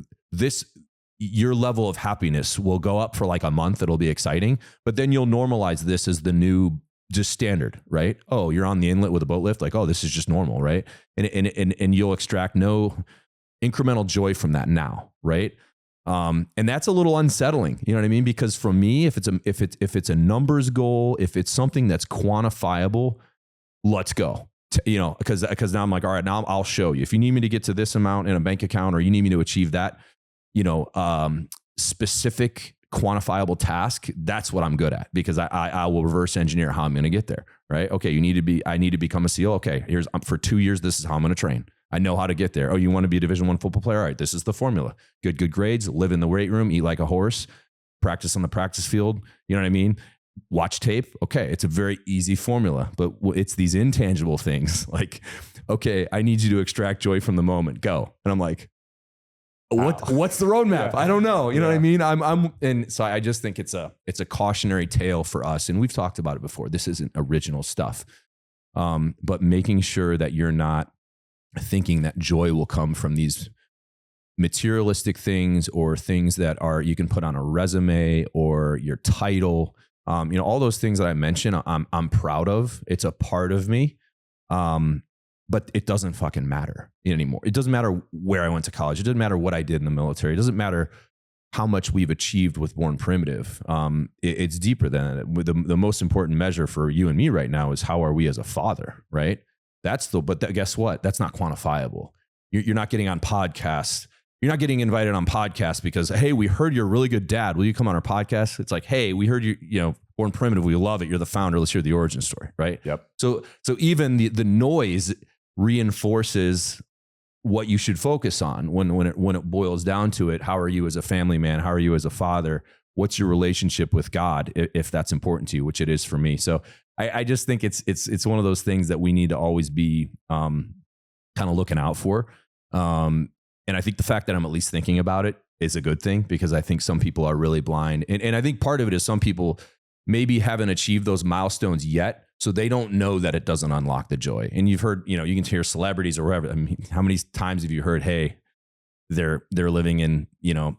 your level of happiness will go up for like a month. It'll be exciting, but then you'll normalize this as the new just standard, right? Oh, you're on the inlet with a boat lift. Like, oh, this is just normal, right? And you'll extract no incremental joy from that now, right? And that's a little unsettling, you know what I mean? Because for me, if it's a numbers goal, if it's something that's quantifiable, let's go. You know, because now I'm like, all right, now I'll show you. If you need me to get to this amount in a bank account, or you need me to achieve that, you know, specific quantifiable task, that's what I'm good at, because I will reverse engineer how I'm going to get there, right? Okay, I need to become a SEAL. Okay, for 2 years, this is how I'm going to train. I know how to get there. Oh, you want to be a Division I football player? All right, this is the formula. Good grades, live in the weight room, eat like a horse, practice on the practice field. You know what I mean? Watch tape. Okay, it's a very easy formula, but it's these intangible things like, okay, I need you to extract joy from the moment. Go. And I'm like, what's the roadmap? I don't know. You know what I mean? And so I just think it's a cautionary tale for us. And we've talked about it before. This isn't original stuff. But making sure that you're not thinking that joy will come from these materialistic things or things that you can put on a resume or your title. You know, all those things that I mentioned, I'm proud of. It's a part of me. But it doesn't fucking matter anymore. It doesn't matter where I went to college. It doesn't matter what I did in the military. It doesn't matter how much we've achieved with Born Primitive. It's deeper than that. The most important measure for you and me right now is how are we as a father, right? Guess what? That's not quantifiable. You're not getting on podcasts. You're not getting invited on podcasts because, hey, we heard you're a really good dad. Will you come on our podcast? It's like, hey, we heard you know, Born Primitive. We love it. You're the founder. Let's hear the origin story, right? Yep. So even the noise reinforces what you should focus on when it boils down to it. How are you as a family man? How are you as a father? What's your relationship with God, if that's important to you, which it is for me. So I just think it's one of those things that we need to always be kind of looking out for. And I think the fact that I'm at least thinking about it is a good thing, because I think some people are really blind. And I think part of it is some people maybe haven't achieved those milestones yet, so they don't know that it doesn't unlock the joy. And you've heard, you know, you can hear celebrities or whatever. I mean, how many times have you heard, hey, they're living in, you know,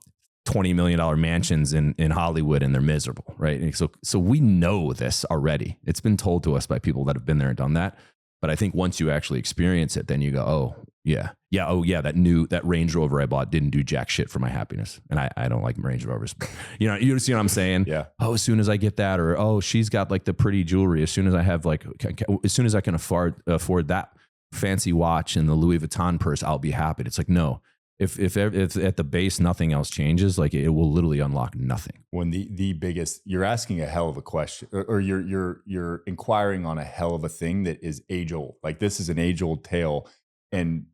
$20 million mansions in Hollywood and they're miserable, right? And so we know this already. It's been told to us by people that have been there and done that. But I think once you actually experience it, then you go, oh yeah. Oh yeah. That Range Rover I bought didn't do jack shit for my happiness. And I don't like Range Rovers, but you see what I'm saying? Yeah. Oh, as soon as I get that, or, oh, she's got like the pretty jewelry. As soon as I have as soon as I can afford that fancy watch and the Louis Vuitton purse, I'll be happy. It's like, no, if at the base, nothing else changes, like it will literally unlock nothing. When the biggest, you're asking a hell of a question, or you're inquiring on a hell of a thing that is age old. Like this is an age old tale, and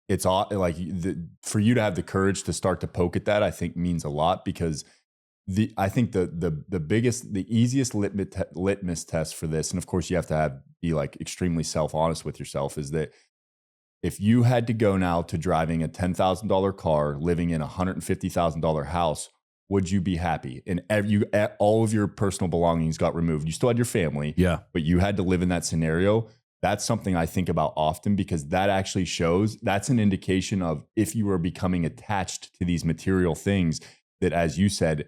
it's all like for you to have the courage to start to poke at that, I think means a lot, because I think the easiest litmus test for this, and of course you have to be like extremely self-honest with yourself, is that if you had to go now to driving a $10,000 car, living in a $150,000 house, would you be happy? And all of your personal belongings got removed. You still had your family, yeah, but you had to live in that scenario. That's something I think about often, because that actually shows, that's an indication of if you are becoming attached to these material things that, as you said,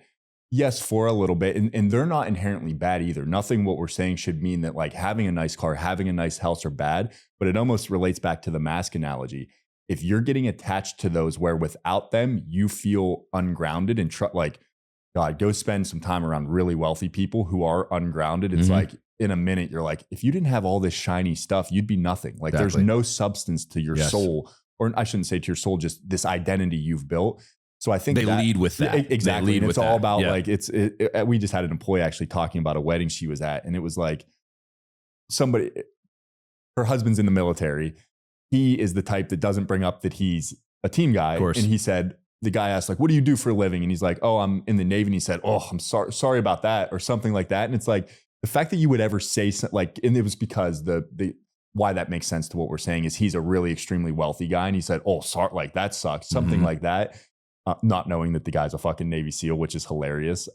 yes, for a little bit, and they're not inherently bad either. Nothing what we're saying should mean that like having a nice car, having a nice house are bad, but it almost relates back to the mask analogy. If you're getting attached to those where without them, you feel ungrounded and like, God, go spend some time around really wealthy people who are ungrounded. It's like in a minute, you're like, if you didn't have all this shiny stuff, you'd be nothing. Like There's no substance to your soul, or I shouldn't say to your soul, just this identity you've built. So I think they lead with that. Exactly. And it's all about like, we just had an employee actually talking about a wedding she was at, and it was like her husband's in the military. He is the type that doesn't bring up that he's a team guy. And he said, the guy asked like, what do you do for a living? And he's like, oh, I'm in the Navy. And he said, oh, I'm sorry about that, or something like that. And it's like, the fact that you would ever say like, and it was because why that makes sense to what we're saying is he's a really extremely wealthy guy. And he said, oh, sorry, like that sucks. Something like that. Not knowing that the guy's a fucking Navy SEAL, which is hilarious.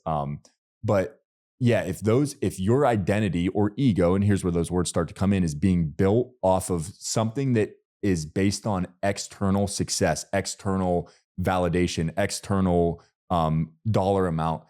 But yeah, if your identity or ego, and here's where those words start to come in, is being built off of something that is based on external success, external validation, external dollar amount,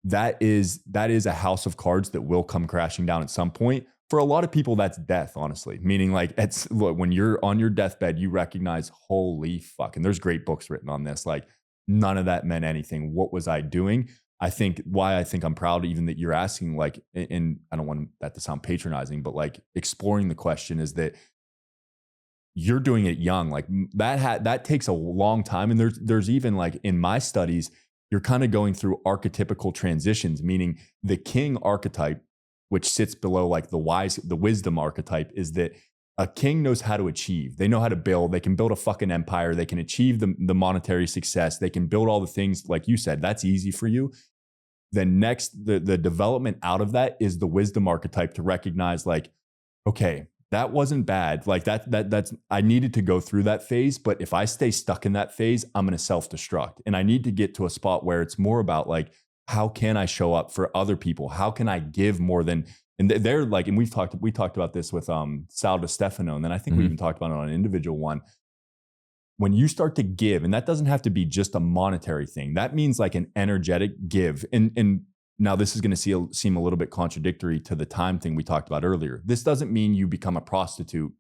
that is a house of cards that will come crashing down at some point. For a lot of people, that's death, honestly. Meaning like, look, when you're on your deathbed, you recognize, holy fuck, and there's great books written on this, like, none of that meant anything. What was I doing? I think I'm proud even that you're asking, like, and I don't want that to sound patronizing, but like exploring the question is that you're doing it young. Like that takes a long time. And there's even like in my studies, you're kind of going through archetypical transitions, meaning the king archetype, which sits below like the wisdom archetype, is that a king knows how to achieve. They know how to build. They can build a fucking empire. They can achieve the monetary success. They can build all the things, like you said, that's easy for you. Then next, the development out of that is the wisdom archetype, to recognize like, okay, that wasn't bad. Like that's, I needed to go through that phase, but if I stay stuck in that phase, I'm going to self-destruct. And I need to get to a spot where it's more about like, how can I show up for other people? How can I give more than, and they're like, and we talked about this with Sal DiStefano, and then I think we even talked about it on an individual one. When you start to give, and that doesn't have to be just a monetary thing, that means like an energetic give. And now this is going to seem a little bit contradictory to the time thing we talked about earlier. This doesn't mean you become a prostitute,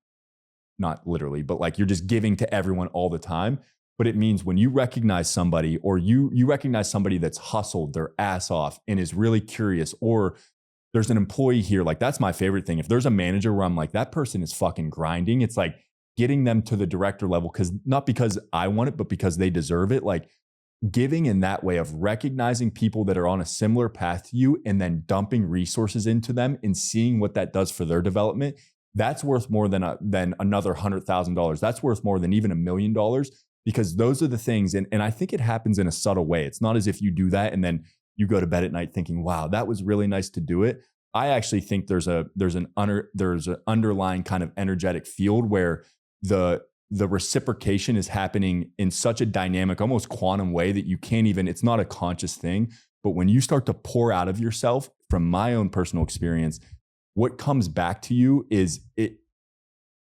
not literally, but like you're just giving to everyone all the time. But it means when you recognize somebody, or you recognize somebody that's hustled their ass off and is really curious, or there's an employee here, like that's my favorite thing. If there's a manager where I'm like, that person is fucking grinding, it's like getting them to the director level, because not because I want it, but because they deserve it. Like giving in that way of recognizing people that are on a similar path to you and then dumping resources into them and seeing what that does for their development. That's worth more than another $100,000. That's worth more than even $1 million, because those are the things. And I think it happens in a subtle way. It's not as if you do that and then you go to bed at night thinking, wow, that was really nice to do it. I actually think there's an underlying kind of energetic field where the reciprocation is happening in such a dynamic, almost quantum way that you can't even, it's not a conscious thing. But when you start to pour out of yourself, from my own personal experience, what comes back to you is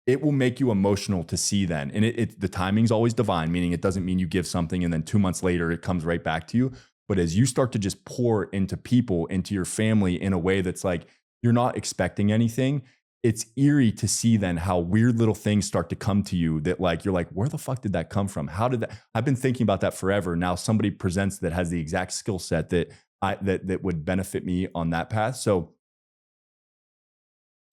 it will make you emotional to see then. And the timing's always divine, meaning it doesn't mean you give something and then 2 months later it comes right back to you. But as you start to just pour into people, into your family in a way that's like, you're not expecting anything, it's eerie to see then how weird little things start to come to you that like, you're like, where the fuck did that come from? How did that? I've been thinking about that forever. Now somebody presents that has the exact skill set that would benefit me on that path. So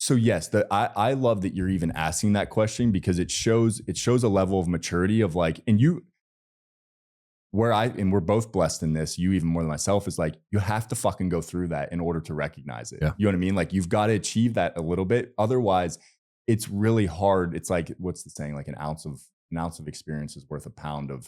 yes, I love that you're even asking that question, because it shows a level of maturity of like, and we're both blessed in this, you even more than myself, is like, you have to fucking go through that in order to recognize it. Yeah. You know what I mean? Like, you've got to achieve that a little bit. Otherwise it's really hard. It's like, what's the saying? Like an ounce of experience is worth a pound of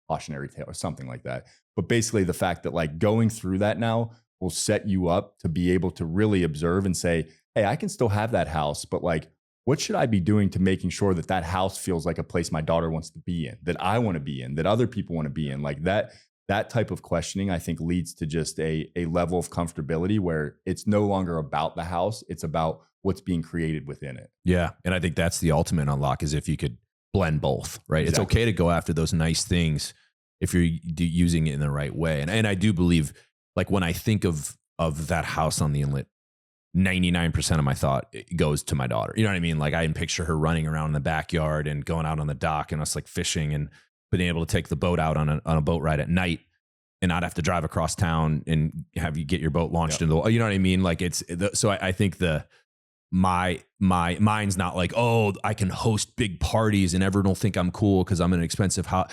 cautionary tale or something like that. But basically the fact that like going through that now will set you up to be able to really observe and say, hey, I can still have that house, but like, what should I be doing to making sure that that house feels like a place my daughter wants to be in, that I want to be in, that other people want to be in? Like that type of questioning, I think, leads to just a level of comfortability where it's no longer about the house. It's about what's being created within it. Yeah. And I think that's the ultimate unlock, is if you could blend both, right? Exactly. It's okay to go after those nice things if you're using it in the right way. And I do believe, like, when I think of that house on the inlet, 99% of my thought goes to my daughter. You know what I mean? Like, I can picture her running around in the backyard and going out on the dock and us like fishing and being able to take the boat out on a boat ride at night and not have to drive across town and have you get your boat launched into the, you know what I mean? Like, so I think my mind's not like, oh, I can host big parties and everyone will think I'm cool because I'm in an expensive house.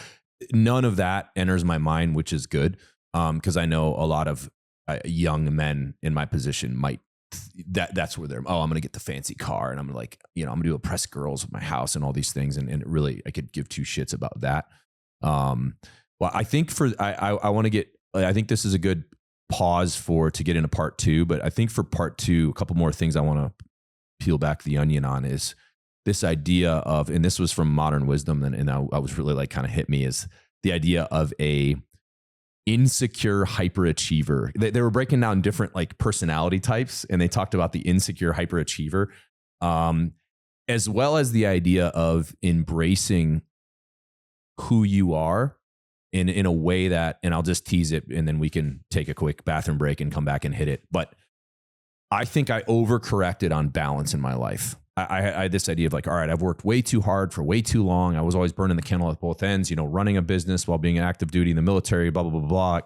None of that enters my mind, which is good. Because I know a lot of young men in my position might, that's where they're, oh, I'm going to get the fancy car and I'm like, I'm going to do impress girls with my house and all these things. And really, I could give two shits about that. Well, I think I want to get, I think this is a good pause to get into part 2, but I think for part 2, a couple more things I want to peel back the onion on is this idea of, and this was from Modern Wisdom, and I was really like, kind of hit me, is the idea of a insecure hyperachiever. They were breaking down different like personality types, and they talked about the insecure hyperachiever, as well as the idea of embracing who you are in a way that, and I'll just tease it and then we can take a quick bathroom break and come back and hit it. But I think I overcorrected on balance in my life. I had this idea of like, all right, I've worked way too hard for way too long. I was always burning the candle at both ends, running a business while being active duty in the military, blah, blah, blah, blah,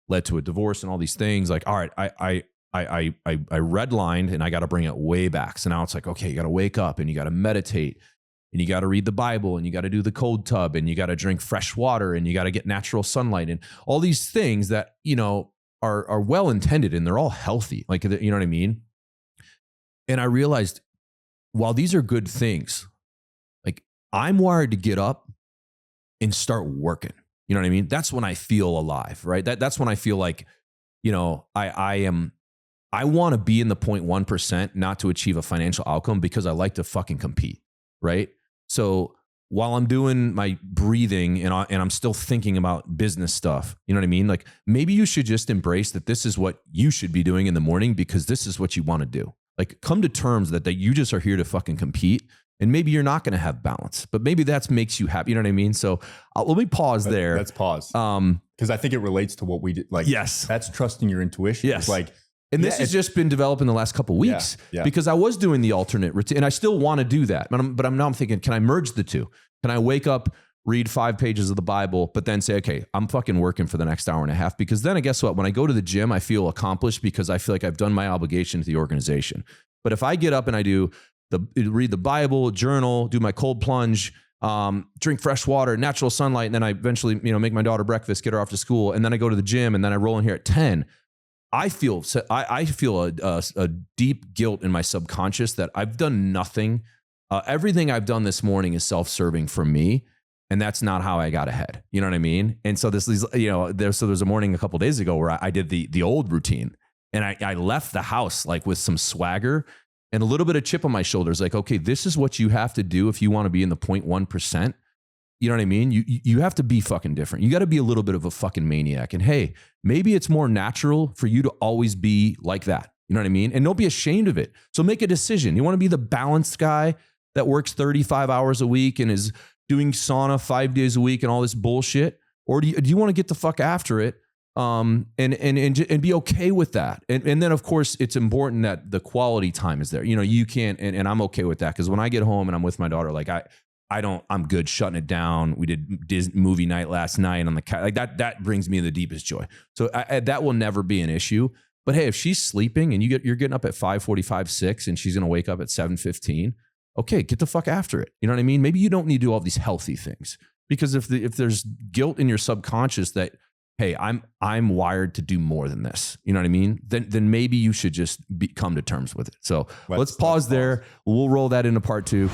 led to a divorce and all these things. Like, all right, I redlined and I got to bring it way back. So now it's like, okay, you got to wake up and you got to meditate and you got to read the Bible and you got to do the cold tub and you got to drink fresh water and you got to get natural sunlight and all these things that, are well intended and they're all healthy. Like, you know what I mean? And I realized, while these are good things, like, I'm wired to get up and start working. You know what I mean? That's when I feel alive, right? That's when I feel like, I want to be in the 0.1%, not to achieve a financial outcome, because I like to fucking compete, right? So while I'm doing my breathing and I'm still thinking about business stuff, you know what I mean? Like, maybe you should just embrace that this is what you should be doing in the morning because this is what you want to do. Like, come to terms that you just are here to fucking compete, and maybe you're not going to have balance, but maybe that makes you happy. You know what I mean? So let me pause there. Let's pause. Because I think it relates to what we did. Like, yes, that's trusting your intuition. Yes. It's like, and this has just been developed in the last couple of weeks because I was doing the alternate routine and I still want to do that. But I'm thinking, can I merge the two? Can I wake up, read 5 pages of the Bible, but then say, okay, I'm fucking working for the next hour and a half? Because then I guess what? When I go to the gym, I feel accomplished because I feel like I've done my obligation to the organization. But if I get up and I read the Bible, journal, do my cold plunge, drink fresh water, natural sunlight, and then I eventually, make my daughter breakfast, get her off to school, and then I go to the gym, and then I roll in here at 10, I feel a deep guilt in my subconscious that I've done nothing. Everything I've done this morning is self-serving for me. And that's not how I got ahead. You know what I mean? And so there's a morning a couple of days ago where I did the old routine, and I left the house like with some swagger and a little bit of chip on my shoulders. Like, okay, this is what you have to do if you want to be in the 0.1%. You know what I mean? You have to be fucking different. You got to be a little bit of a fucking maniac. And hey, maybe it's more natural for you to always be like that. You know what I mean? And don't be ashamed of it. So make a decision. You want to be the balanced guy? that works 35 hours a week and is doing sauna 5 days a week and all this bullshit? Or do you want to get the fuck after it? And be okay with that. And then of course it's important that the quality time is there. You know, you can't, and I'm okay with that. Cause when I get home and I'm with my daughter, like I'm good shutting it down. We did Disney movie night last night on the couch. Like that brings me the deepest joy. So that will never be an issue. But hey, if she's sleeping and you're getting up at 5:45, 6, and she's going to wake up at 7:15, okay, get the fuck after it. You know what I mean? Maybe you don't need to do all these healthy things, because if there's guilt in your subconscious that, hey, I'm wired to do more than this, you know what I mean? Then maybe you should just come to terms with it. So let's pause there. We'll roll that into part 2.